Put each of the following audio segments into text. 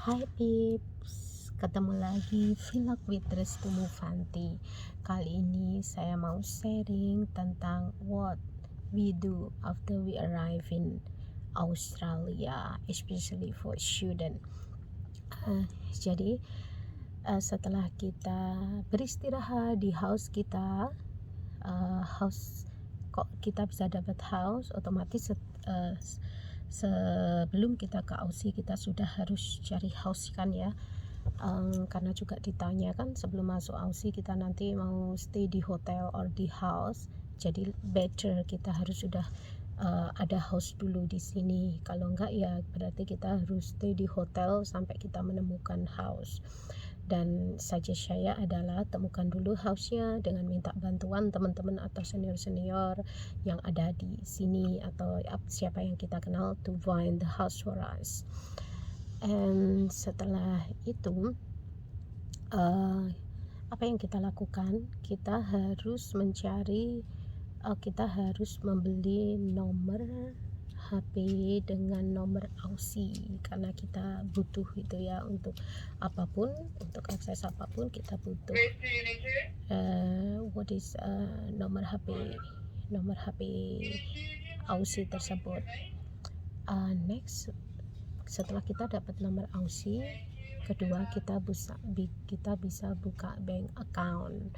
Hai Pips, ketemu lagi vlog with Restu Mufanti. Kali ini saya mau sharing tentang what we do after we arrive in Australia, especially for student. Jadi setelah kita beristirahat di house kita, kok kita bisa dapat house otomatis sebelum kita ke Aussie kita sudah harus cari house kan ya. Karena juga ditanya kan sebelum masuk Aussie kita nanti mau stay di hotel or di house, jadi better kita harus sudah ada house dulu di sini. Kalau enggak ya berarti kita harus stay di hotel sampai kita menemukan house. Dan suggest saya adalah temukan dulu house-nya dengan minta bantuan teman-teman atau senior-senior yang ada di sini atau siapa yang kita kenal to find the house for us. And setelah itu apa yang kita lakukan? Kita harus mencari, kita harus membeli nomor HP dengan nomor Aussie karena kita butuh itu ya, untuk apapun, untuk akses apapun kita butuh what is nomor HP Aussie tersebut. Next, setelah kita dapat nomor Aussie, kedua kita bisa buka bank account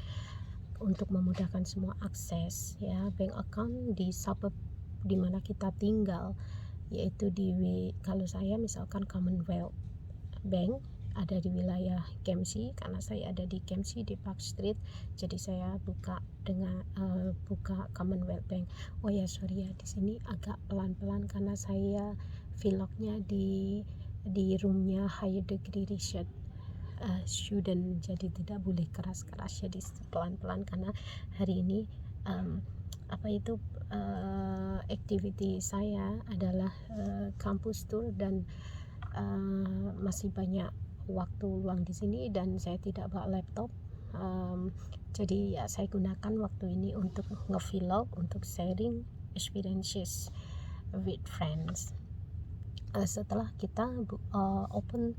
untuk memudahkan semua akses ya. Bank account di suburb di mana kita tinggal, yaitu kalau saya misalkan Commonwealth Bank ada di wilayah Kempsey, karena saya ada di Kempsey di Park Street, jadi saya buka Commonwealth Bank. Oh ya sorry ya, di sini agak pelan-pelan karena saya vlognya di roomnya higher degree research student, jadi tidak boleh keras-keras, jadi pelan-pelan karena hari ini activity saya adalah campus tour dan masih banyak waktu luang di sini dan saya tidak bawa laptop. Jadi ya saya gunakan waktu ini untuk nge-vlog, untuk sharing experiences with friends. Setelah kita open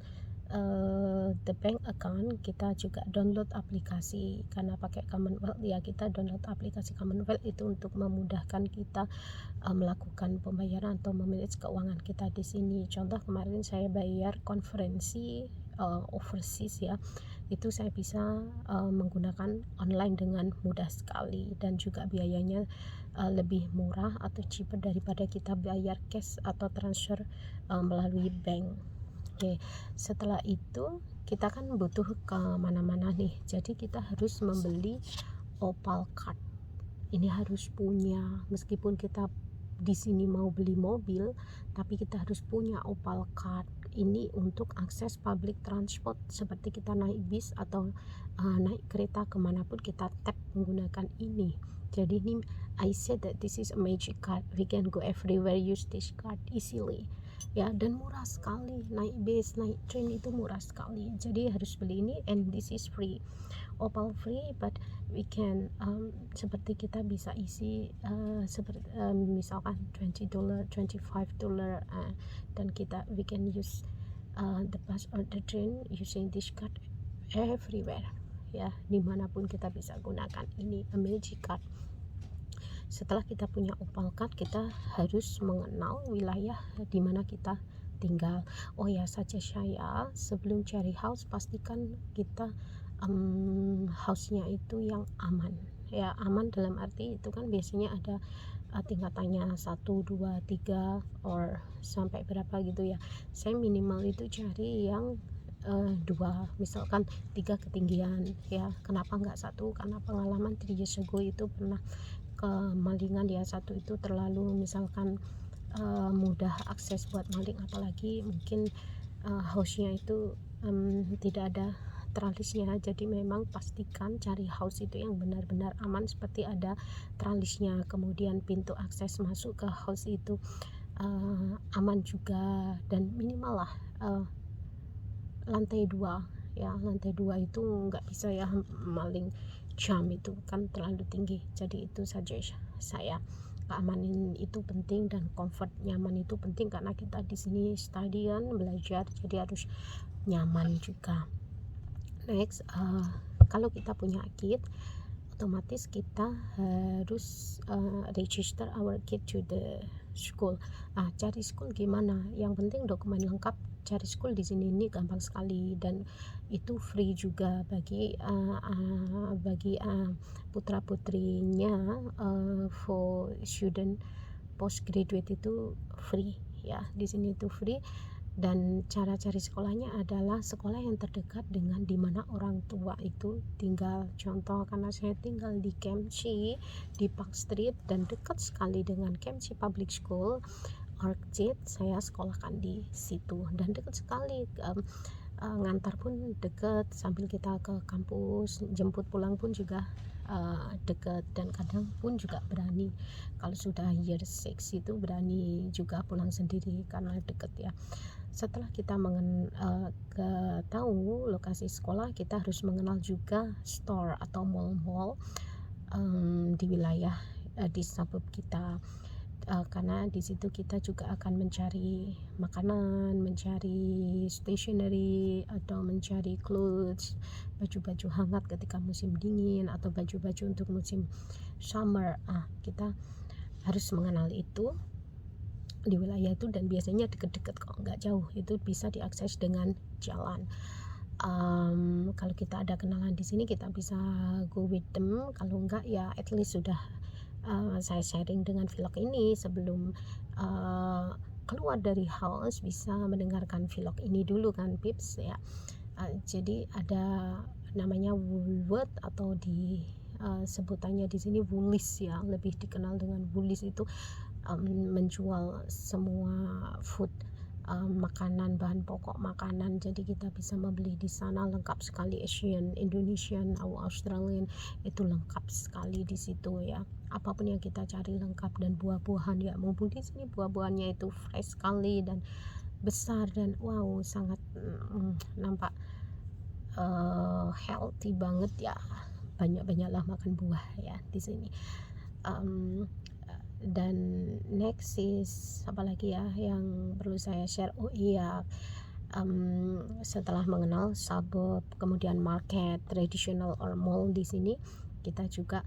the bank account, kita juga download aplikasi. Karena pakai Commonwealth ya, kita download aplikasi Commonwealth itu untuk memudahkan kita melakukan pembayaran atau memanage keuangan kita di sini. Contoh kemarin saya bayar konferensi overseas ya, itu saya bisa menggunakan online dengan mudah sekali dan juga biayanya lebih murah atau cheaper daripada kita bayar cash atau transfer melalui bank. Oke, setelah itu kita kan butuh ke mana-mana nih, jadi kita harus membeli Opal card. Ini harus punya, meskipun kita di sini mau beli mobil, tapi kita harus punya Opal card. Ini untuk akses public transport, seperti kita naik bis atau naik kereta kemanapun kita tap menggunakan ini. Jadi ini I said that this is a magic card, we can go everywhere use this card easily ya, dan murah sekali. Naik bis, naik train itu murah sekali, jadi harus beli ini. And this is free, Opal free, but we can seperti kita bisa isi seperti misalkan $20, $25 dan we can use the bus or the train using this card everywhere ya, dimanapun kita bisa gunakan ini magic card. Setelah kita punya Opal card, kita harus mengenal wilayah di mana kita tinggal. Oh ya, saja saya sebelum cari house pastikan kita house-nya itu yang aman ya. Aman dalam arti itu kan biasanya ada tingkatannya 1, 2, 3 or sampai berapa gitu ya. Saya minimal itu cari yang 2, misalkan 3 ketinggian ya. Kenapa enggak 1? Karena pengalaman 3 years ago itu pernah kemalingan ya. 1 itu terlalu misalkan mudah akses buat maling, apalagi mungkin house-nya itu tidak ada tralisnya. Jadi memang pastikan cari house itu yang benar-benar aman, seperti ada tralisnya, kemudian pintu akses masuk ke house itu aman juga, dan minimal lah lantai 2 ya. Lantai 2 itu nggak bisa ya, maling jam itu kan terlalu tinggi. Jadi itu saja saya. keamanan itu penting dan comfort nyaman itu penting, karena kita di sini studian belajar, jadi harus nyaman juga. Next, kalau kita punya kid, otomatis kita harus register our kid to the school. Cari school gimana? Yang penting dokumen lengkap. Cari school di sini ini gampang sekali, dan itu free juga bagi putra putrinya. For student postgraduate itu free ya, di sini itu free. Dan cara cari sekolahnya adalah sekolah yang terdekat dengan dimana orang tua itu tinggal. Contoh, karena saya tinggal di Kemsi di Park Street dan dekat sekali dengan Kemsi Public School Orchid, saya sekolahkan di situ dan dekat sekali. Ngantar pun dekat, sambil kita ke kampus, jemput pulang pun juga dekat, dan kadang pun juga berani kalau sudah year 6 itu berani juga pulang sendiri karena dekat ya. Setelah kita tahu lokasi sekolah, kita harus mengenal juga store atau mall-mall di wilayah di suburb kita, karena di situ kita juga akan mencari makanan, mencari stationery, atau mencari clothes, baju-baju hangat ketika musim dingin, atau baju-baju untuk musim summer. Kita harus mengenal itu di wilayah itu, dan biasanya deket-deket kok, nggak jauh, itu bisa diakses dengan jalan. Kalau kita ada kenalan di sini, kita bisa go with them. Kalau enggak ya at least sudah saya sharing dengan vlog ini sebelum keluar dari house, bisa mendengarkan vlog ini dulu kan Pips ya. Jadi ada namanya Woolworth, atau di sebutannya di sini Woolies ya, lebih dikenal dengan Woolies. Itu menjual semua food, makanan, bahan pokok makanan. Jadi kita bisa membeli di sana, lengkap sekali, Asian, Indonesian, Australian, itu lengkap sekali di situ ya. Apapun yang kita cari lengkap, dan buah-buahan ya, maupun di sini buah-buahannya itu fresh sekali dan besar, dan wow, sangat nampak healthy banget ya. Banyak-banyaklah makan buah ya di sini. Dan next is apalagi ya yang perlu saya share. Setelah mengenal suburb, kemudian market, traditional or mall di sini, kita juga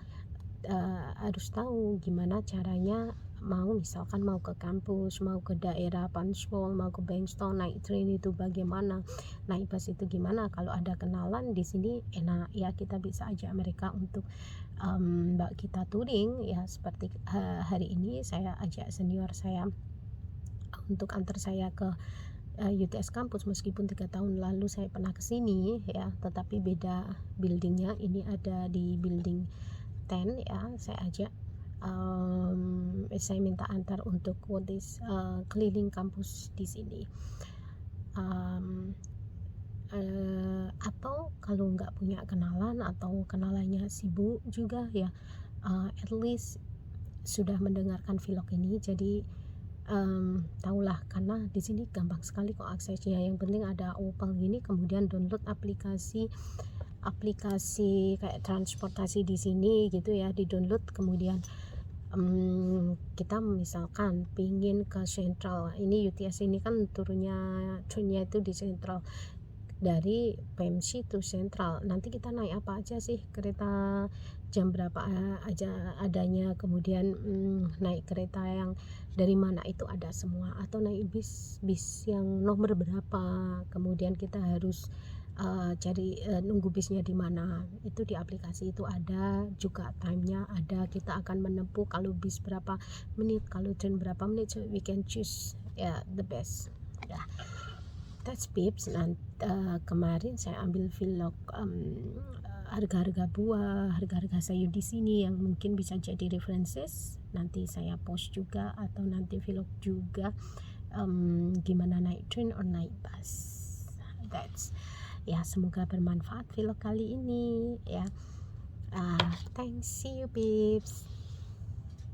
harus tahu gimana caranya misalkan mau ke kampus, mau ke daerah Pansol, mau ke Bankstown, naik train itu bagaimana, naik bus itu gimana. Kalau ada kenalan di sini enak ya, kita bisa ajak mereka untuk mbak kita touring ya. Seperti hari ini saya ajak senior saya untuk antar saya ke UTS kampus, meskipun 3 tahun lalu saya pernah kesini ya, tetapi beda buildingnya. Ini ada di building 10 ya. Saya ajak, saya minta antar untuk keliling kampus di sini. Atau kalau nggak punya kenalan, atau kenalannya sibuk juga ya, at least sudah mendengarkan vlog ini, jadi tahulah, karena di sini gampang sekali kok aksesnya. Yang penting ada Opal gini, kemudian download aplikasi kayak transportasi di sini gitu ya, di download. Kemudian kita misalkan pingin ke Central, ini UTS ini kan trainnya itu di Central, dari PMC to Central. Nanti kita naik apa aja sih, kereta jam berapa aja adanya, kemudian naik kereta yang dari mana itu ada semua, atau naik bis yang nomor berapa, kemudian kita harus cari nunggu bisnya di mana. Itu di aplikasi itu ada juga, timenya ada, kita akan menempuh kalau bis berapa menit, kalau train berapa menit, so we can choose the best ya. That's Pips. Kemarin saya ambil vlog harga-harga buah, harga-harga sayur di sini yang mungkin bisa jadi references. Nanti saya post juga, atau nanti vlog juga gimana naik train or naik bus. That's ya, semoga bermanfaat vlog kali ini ya. Thanks, see you Pips.